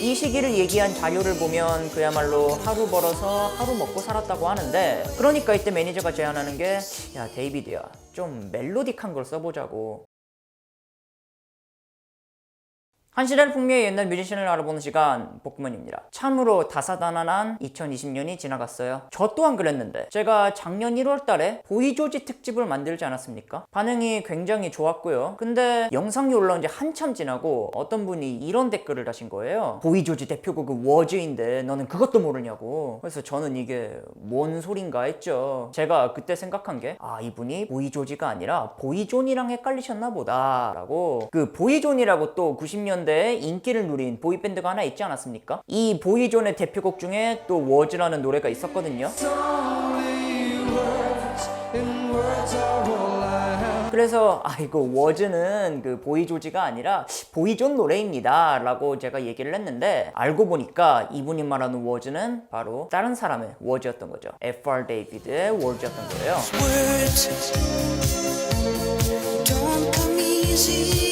이 시기를 얘기한 자료를 보면 그야말로 하루 벌어서 하루 먹고 살았다고 하는데, 그러니까 이때 매니저가 제안하는 게, 야 데이비드야, 좀 멜로딕한 걸 써보자고. 한시대를 풍미의 옛날 뮤지션을 알아보는 시간, 복문입니다. 참으로 다사다난한 2020년이 지나갔어요. 저 또한 그랬는데, 제가 작년 1월 달에 보이조지 특집을 만들지 않았습니까? 반응이 굉장히 좋았고요. 근데 영상이 올라온 지 한참 지나고 어떤 분이 이런 댓글을 다신 거예요. 보이조지 대표곡은 워즈인데 너는 그것도 모르냐고. 그래서 저는 이게 뭔 소린가 했죠. 제가 그때 생각한 게, 아, 이분이 보이조지가 아니라 보이존이랑 헷갈리셨나 보다 라고. 그 보이존이라고 또 90년대 인기를 누린 보이밴드가 하나 있지 않았습니까? 이 보이존의 대표곡 중에 또 워즈라는 노래가 있었거든요. 그래서 이거 워즈는 그 보이조지가 아니라 보이존 노래입니다 라고 제가 얘기를 했는데, 알고 보니까 이분이 말하는 워즈는 바로 다른 사람의 워즈였던 거죠. F.R. 데이비드의 워즈였던 거예요.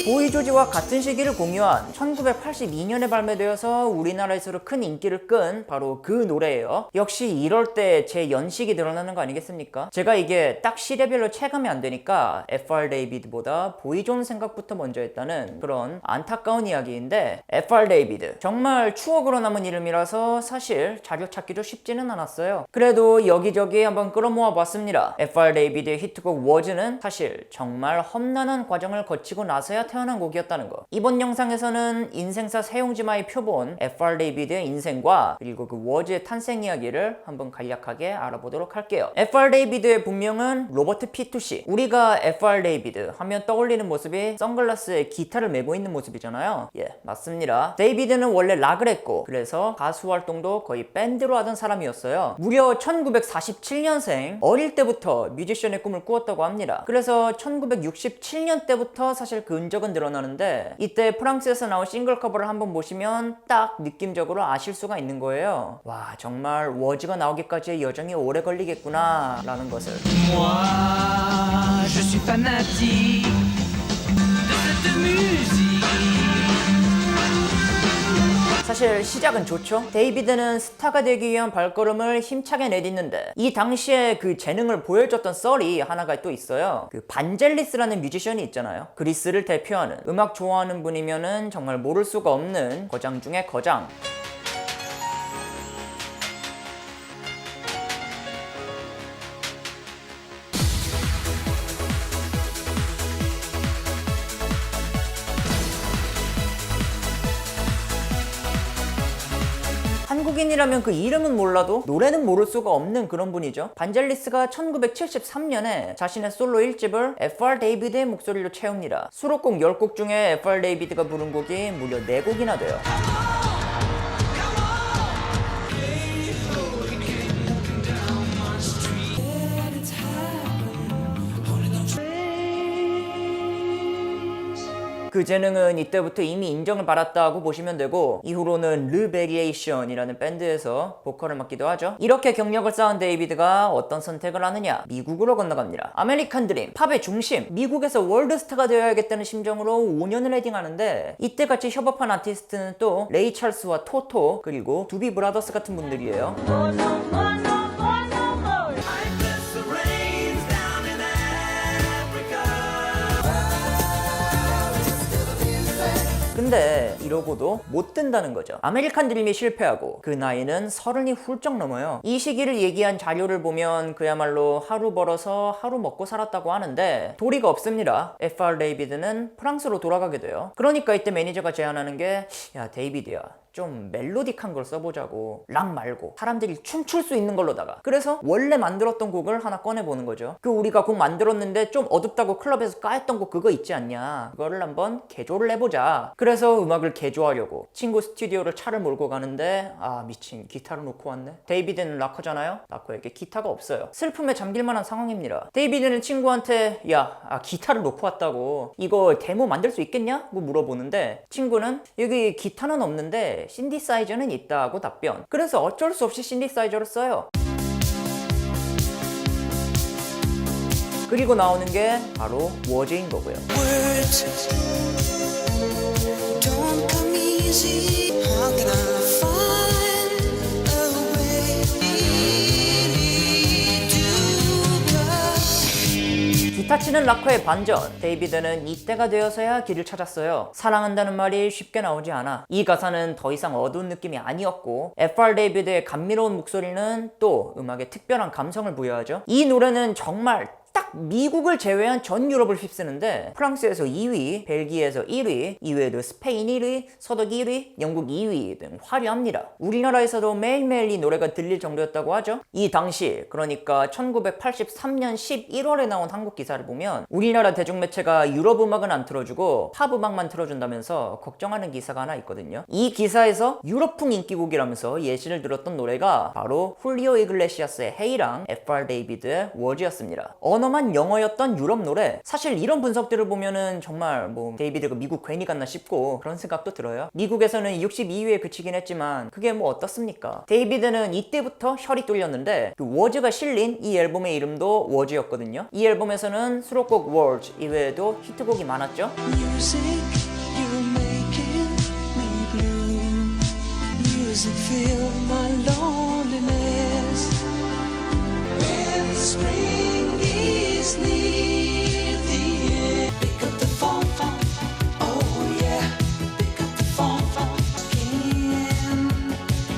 보이조지와 같은 시기를 공유한 1982년에 발매되어서 우리나라에서 큰 인기를 끈 바로 그 노래예요. 역시 이럴 때 제 연식이 드러나는 거 아니겠습니까? 제가 이게 딱 시대별로 체감이 안 되니까 F.R. 데이비드보다 보이존 생각부터 먼저 했다는 그런 안타까운 이야기인데, F.R. 데이비드 정말 추억으로 남은 이름이라서 사실 자료 찾기도 쉽지는 않았어요. 그래도 여기저기 한번 끌어모아 봤습니다. F.R. 데이비드의 히트곡 워즈는 사실 정말 험난한 과정을 거치고 나서야 태어난 곡이었다는 거. 이번 영상에서는 인생사 세용지마의 표본 F.R. 데이비드의 인생과 그리고 그 워즈의 탄생 이야기를 한번 간략하게 알아보도록 할게요. F.R. 데이비드의 본명은 로버트 피투시. 우리가 F.R. 데이비드 하면 떠올리는 모습이 선글라스에 기타를 메고 있는 모습이잖아요. 예, 맞습니다. 데이비드는 원래 락을 했고, 그래서 가수 활동도 거의 밴드로 하던 사람이었어요. 무려 1947년생, 어릴 때부터 뮤지션의 꿈을 꾸었다고 합니다. 그래서 1967년 때부터 사실 그 흔적은 늘어나는데, 이때 프랑스에서 나온 싱글 커버를 한번 보시면 딱 느낌적으로 아실 수가 있는 거예요. 와, 정말 워즈가 나오기까지 여정이 오래 걸리겠구나 라는 것을. Moi, je suis fanatique de cette musique. 사실 시작은 좋죠. 데이비드는 스타가 되기 위한 발걸음을 힘차게 내딛는데, 이 당시에 그 재능을 보여줬던 썰이 하나가 또 있어요. 그 반젤리스라는 뮤지션이 있잖아요. 그리스를 대표하는, 음악 좋아하는 분이면은 정말 모를 수가 없는 거장 중에 거장. 한국인이라면 그 이름은 몰라도 노래는 모를 수가 없는 그런 분이죠. 반젤리스가 1973년에 자신의 솔로 1집을 F.R. 데이비드의 목소리로 채웁니다. 수록곡 10곡 중에 F.R. 데이비드가 부른 곡이 무려 4곡이나 돼요. 그 재능은 이때부터 이미 인정을 받았다고 보시면 되고, 이후로는 르 베리에이션이라는 밴드에서 보컬을 맡기도 하죠. 이렇게 경력을 쌓은 데이비드가 어떤 선택을 하느냐, 미국으로 건너갑니다. 아메리칸 드림, 팝의 중심, 미국에서 월드스타가 되어야겠다는 심정으로 5년을 헤딩하는데, 이때 같이 협업한 아티스트는 또 레이 찰스와 토토, 그리고 두비 브라더스 같은 분들이에요. 근데 이러고도 못 된다는 거죠. 아메리칸 드림이 실패하고 그 나이는 30이 훌쩍 넘어요. 이 시기를 얘기한 자료를 보면 그야말로 하루 벌어서 하루 먹고 살았다고 하는데, 도리가 없습니다. F.R. 데이비드는 프랑스로 돌아가게 돼요. 그러니까 이때 매니저가 제안하는 게, 야 데이비드야, 좀 멜로딕한 걸 써보자고. 락 말고 사람들이 춤출 수 있는 걸로다가. 그래서 원래 만들었던 곡을 하나 꺼내보는 거죠. 그 우리가 곡 만들었는데 좀 어둡다고 클럽에서 까였던 곡 그거 있지 않냐, 그거를 한번 개조를 해보자. 그래서 음악을 개조하려고 친구 스튜디오를 차를 몰고 가는데, 아 미친, 기타를 놓고 왔네. 데이비드는 락커잖아요. 락커에게 기타가 없어요. 슬픔에 잠길 만한 상황입니다. 데이비드는 친구한테, 야 기타를 놓고 왔다고, 이거 데모 만들 수 있겠냐? 고 물어보는데, 친구는 여기 기타는 없는데 신디사이저는 있다고 답변. 그래서 어쩔 수 없이 신디사이저를 써요. 그리고 나오는 게 바로 워즈인 거고요. 기타 치는 락커의 반전. 데이비드는 이때가 되어서야 길을 찾았어요. 사랑한다는 말이 쉽게 나오지 않아. 이 가사는 더 이상 어두운 느낌이 아니었고 FR 데이비드의 감미로운 목소리는 또 음악에 특별한 감성을 부여하죠. 이 노래는 정말 딱 미국을 제외한 전 유럽을 휩쓰는데 프랑스에서 2위, 벨기에에서 1위, 이외에도 스페인 1위, 서독 1위, 영국 2위 등 화려합니다. 우리나라에서도 매일매일 이 노래가 들릴 정도였다고 하죠. 이 당시 그러니까 1983년 11월에 나온 한국 기사를 보면 우리나라 대중매체가 유럽 음악은 안 틀어주고 팝 음악만 틀어준다면서 걱정하는 기사가 하나 있거든요. 이 기사에서 유럽풍 인기곡이라면서 예시를 들었던 노래가 바로 훌리오 이글레시아스의 헤이랑 FR 데이비드의 워즈였습니다. 언어만 영어였던 유럽 노래. 사실 이런 분석들을 보면은 정말 뭐 데이비드가 미국 괜히 갔나 싶고 그런 생각도 들어요. 미국에서는 62위에 그치긴 했지만 그게 뭐 어떻습니까? 데이비드는 이때부터 혈이 뚫렸는데 그 워즈가 실린 이 앨범의 이름도 워즈였거든요. 이 앨범에서는 수록곡 워즈 이외에도 히트곡이 많았죠. Music, you're making me blue. Music, feel my loneliness. When spring is near the end, pick up the phone, oh yeah, pick up the phone again.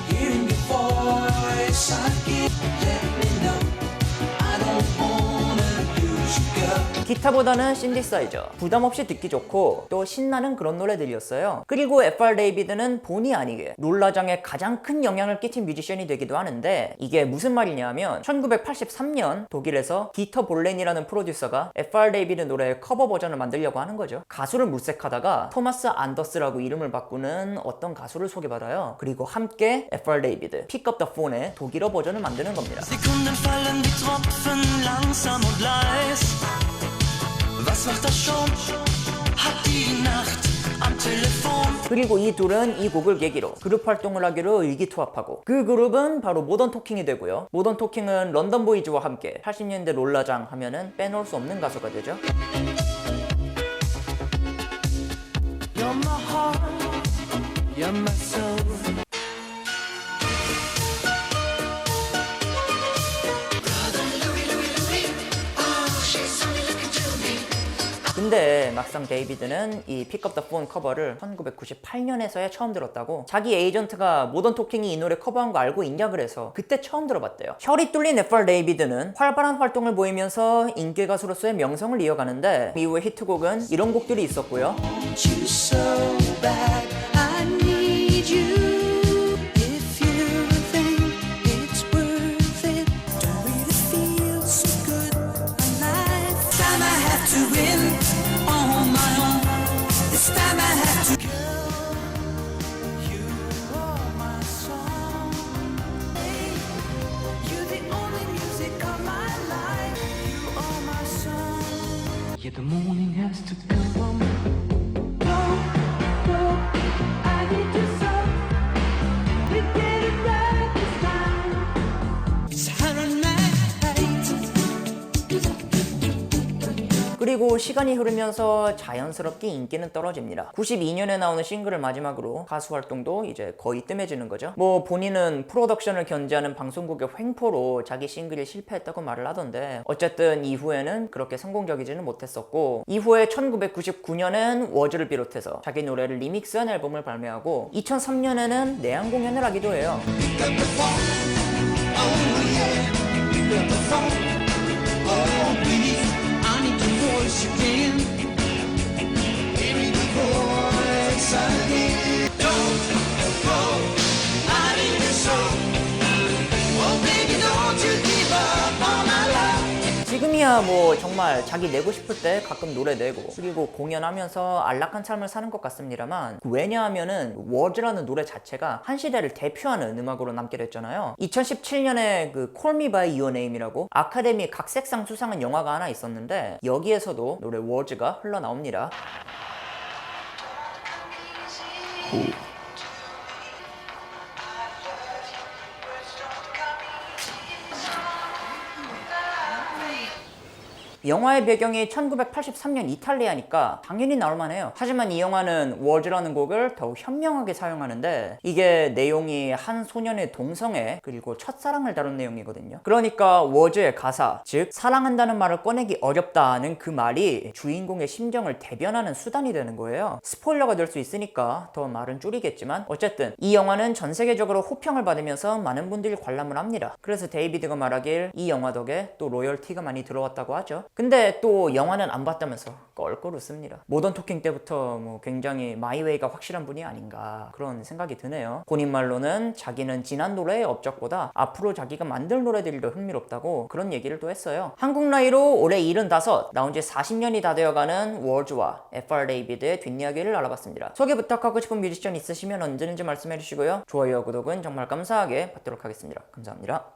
Hearing your voice again, let me know I don't wanna lose you, girl. 기타보다는 신디사이저, 부담없이 듣기 좋고 또 신나는 그런 노래들이었어요. 그리고 FR 데이비드는 본의 아니게 롤라장에 가장 큰 영향을 끼친 뮤지션이 되기도 하는데 이게 무슨 말이냐면 1983년 독일에서 디터 볼렌이라는 프로듀서가 FR 데이비드 노래의 커버 버전을 만들려고 하는 거죠. 가수를 물색하다가 토마스 안더스라고 이름을 바꾸는 어떤 가수를 소개받아요. 그리고 함께 FR 데이비드, Pick Up The Phone의 독일어 버전을 만드는 겁니다. Sekunden fallen wie Tropfen langsam und leis. Was macht das schon? Hat die Nacht am Telefon. 그리고 이 둘은 이 곡을 계기로 그룹 활동을 하기로 의기투합하고 그 그룹은 바로 모던 토킹이 되고요. 모던 토킹은 런던 보이즈와 함께 80년대 롤라장 하면은 빼놓을 수 없는 가수가 되죠. You're my heart, you're my soul. 근데 막상 데이비드는 이 Pick Up The Phone 커버를 1998년에서야 처음 들었다고. 자기 에이전트가 모던 토킹이 이 노래 커버한 거 알고 있냐 그래서 그때 처음 들어봤대요. 혈이 뚫린 FR 데이비드는 활발한 활동을 보이면서 인기 가수로서의 명성을 이어가는데 이후에 히트곡은 이런 곡들이 있었고요. Want you so bad, I need you. If you think it's worth it, don't really feel so good. This time I have to win on my own. This time I have to. Girl, you are my song. Hey, you're the only music of my life. You are my song. Yeah, the morning has to come. I need you so. We get it right this time. Saturday night. 그리고 시간이 흐르면서 자연스럽게 인기는 떨어집니다. 92년에 나오는 싱글을 마지막으로 가수 활동도 이제 거의 뜸해지는 거죠. 뭐 본인은 프로덕션을 견제하는 방송국의 횡포로 자기 싱글이 실패했다고 말을 하던데 어쨌든 이후에는 그렇게 성공적이지는 못했었고 이후에 1999년엔 워즈를 비롯해서 자기 노래를 리믹스한 앨범을 발매하고 2003년에는 내한 공연을 하기도 해요. I need your voice again. Give me the voice again. Don't go. I need you so. Oh baby, don't you give up on my love. 지금이야 뭐 정말 자기 내고 싶을 때 가끔 노래 내고 그리고 공연하면서 안락한 삶을 사는 것 같습니다만 왜냐하면은 워즈라는 노래 자체가 한 시대를 대표하는 음악으로 남게 됐잖아요. 2017년에 그 Call Me By Your Name이라고 아카데미 각색상 수상한 영화가 하나 있었는데 여기에서도 노래 워즈가 흘러나옵니다. 영화의 배경이 1983년 이탈리아니까 당연히 나올만해요. 하지만 이 영화는 워즈라는 곡을 더욱 현명하게 사용하는데 이게 내용이 한 소년의 동성애 그리고 첫사랑을 다룬 내용이거든요. 그러니까 워즈의 가사, 즉 사랑한다는 말을 꺼내기 어렵다는 그 말이 주인공의 심정을 대변하는 수단이 되는 거예요. 스포일러가 될 수 있으니까 더 말은 줄이겠지만 어쨌든 이 영화는 전 세계적으로 호평을 받으면서 많은 분들이 관람을 합니다. 그래서 데이비드가 말하길 이 영화 덕에 또 로열티가 많이 들어왔다고 하죠. 근데 또 영화는 안 봤다면서 껄껄 웃습니다. 모던 토킹 때부터 뭐 굉장히 마이웨이가 확실한 분이 아닌가 그런 생각이 드네요. 본인 말로는 자기는 지난 노래의 업적보다 앞으로 자기가 만들 노래들이 더 흥미롭다고 그런 얘기를 또 했어요. 한국 나이로 올해 75, 나온 지 40년이 다 되어가는 워즈와 FR 데이비드의 뒷이야기를 알아봤습니다. 소개 부탁하고 싶은 뮤지션 있으시면 언제든지 말씀해 주시고요. 좋아요와 구독은 정말 감사하게 받도록 하겠습니다. 감사합니다.